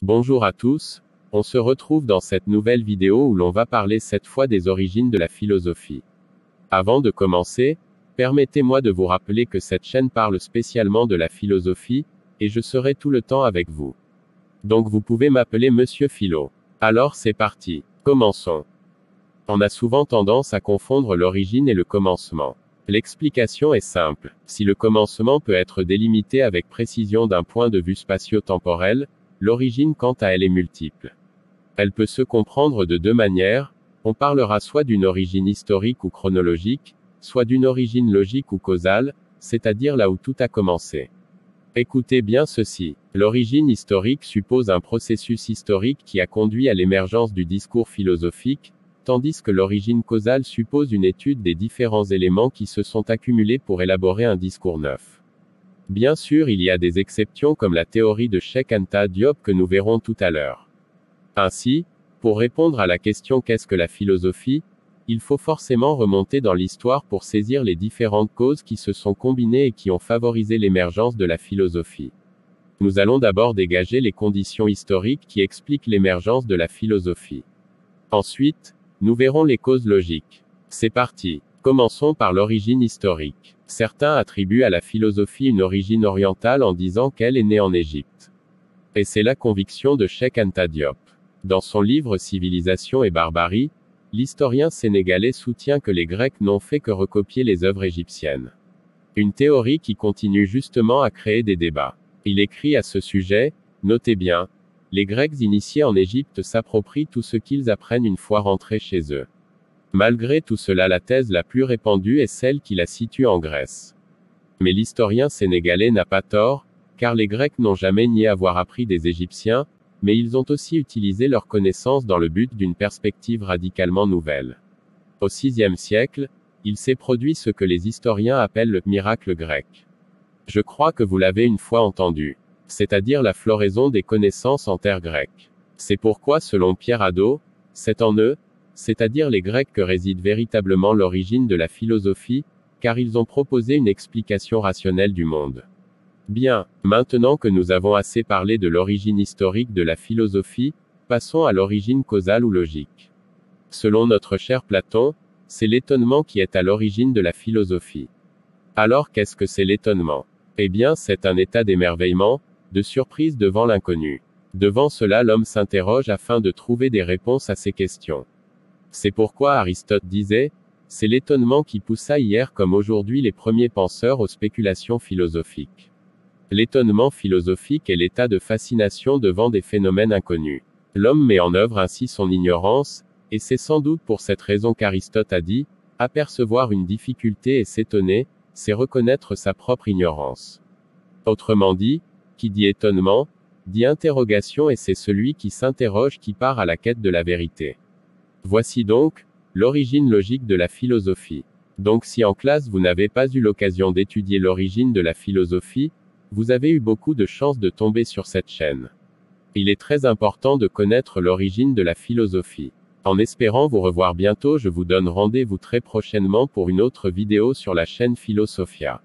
Bonjour à tous, on se retrouve dans cette nouvelle vidéo où l'on va parler cette fois des origines de la philosophie. Avant de commencer, permettez-moi de vous rappeler que cette chaîne parle spécialement de la philosophie, et je serai tout le temps avec vous. Donc vous pouvez m'appeler Monsieur Philo. Alors c'est parti, commençons. On a souvent tendance à confondre l'origine et le commencement. L'explication est simple. Si le commencement peut être délimité avec précision d'un point de vue spatio-temporel, l'origine quant à elle est multiple. Elle peut se comprendre de deux manières, on parlera soit d'une origine historique ou chronologique, soit d'une origine logique ou causale, c'est-à-dire là où tout a commencé. Écoutez bien ceci. L'origine historique suppose un processus historique qui a conduit à l'émergence du discours philosophique, tandis que l'origine causale suppose une étude des différents éléments qui se sont accumulés pour élaborer un discours neuf. Bien sûr, il y a des exceptions comme la théorie de Cheikh Anta Diop que nous verrons tout à l'heure. Ainsi, pour répondre à la question qu'est-ce que la philosophie, il faut forcément remonter dans l'histoire pour saisir les différentes causes qui se sont combinées et qui ont favorisé l'émergence de la philosophie. Nous allons d'abord dégager les conditions historiques qui expliquent l'émergence de la philosophie. Ensuite, nous verrons les causes logiques. C'est parti. Commençons par l'origine historique. Certains attribuent à la philosophie une origine orientale en disant qu'elle est née en Égypte. Et c'est la conviction de Cheikh Anta Diop. Dans son livre Civilisation et barbarie, l'historien sénégalais soutient que les Grecs n'ont fait que recopier les œuvres égyptiennes. Une théorie qui continue justement à créer des débats. Il écrit à ce sujet, notez bien, les Grecs initiés en Égypte s'approprient tout ce qu'ils apprennent une fois rentrés chez eux. Malgré tout cela, la thèse la plus répandue est celle qui la situe en Grèce. Mais l'historien sénégalais n'a pas tort, car les Grecs n'ont jamais nié avoir appris des Égyptiens, mais ils ont aussi utilisé leurs connaissances dans le but d'une perspective radicalement nouvelle. Au VIe siècle, il s'est produit ce que les historiens appellent le miracle grec. Je crois que vous l'avez une fois entendu. C'est-à-dire la floraison des connaissances en terre grecque. C'est pourquoi, selon Pierre Hadot, c'est en eux, c'est-à-dire les Grecs, que réside véritablement l'origine de la philosophie, car ils ont proposé une explication rationnelle du monde. Bien, maintenant que nous avons assez parlé de l'origine historique de la philosophie, passons à l'origine causale ou logique. Selon notre cher Platon, c'est l'étonnement qui est à l'origine de la philosophie. Alors qu'est-ce que c'est l'étonnement? Eh bien, c'est un état d'émerveillement, de surprise devant l'inconnu. Devant cela, l'homme s'interroge afin de trouver des réponses à ces questions. C'est pourquoi Aristote disait, c'est l'étonnement qui poussa hier comme aujourd'hui les premiers penseurs aux spéculations philosophiques. L'étonnement philosophique est l'état de fascination devant des phénomènes inconnus. L'homme met en œuvre ainsi son ignorance, et c'est sans doute pour cette raison qu'Aristote a dit, apercevoir une difficulté et s'étonner, c'est reconnaître sa propre ignorance. Autrement dit, qui dit étonnement, dit interrogation, et c'est celui qui s'interroge qui part à la quête de la vérité. Voici donc, l'origine logique de la philosophie. Donc si en classe vous n'avez pas eu l'occasion d'étudier l'origine de la philosophie, vous avez eu beaucoup de chance de tomber sur cette chaîne. Il est très important de connaître l'origine de la philosophie. En espérant vous revoir bientôt, je vous donne rendez-vous très prochainement pour une autre vidéo sur la chaîne Philosophia.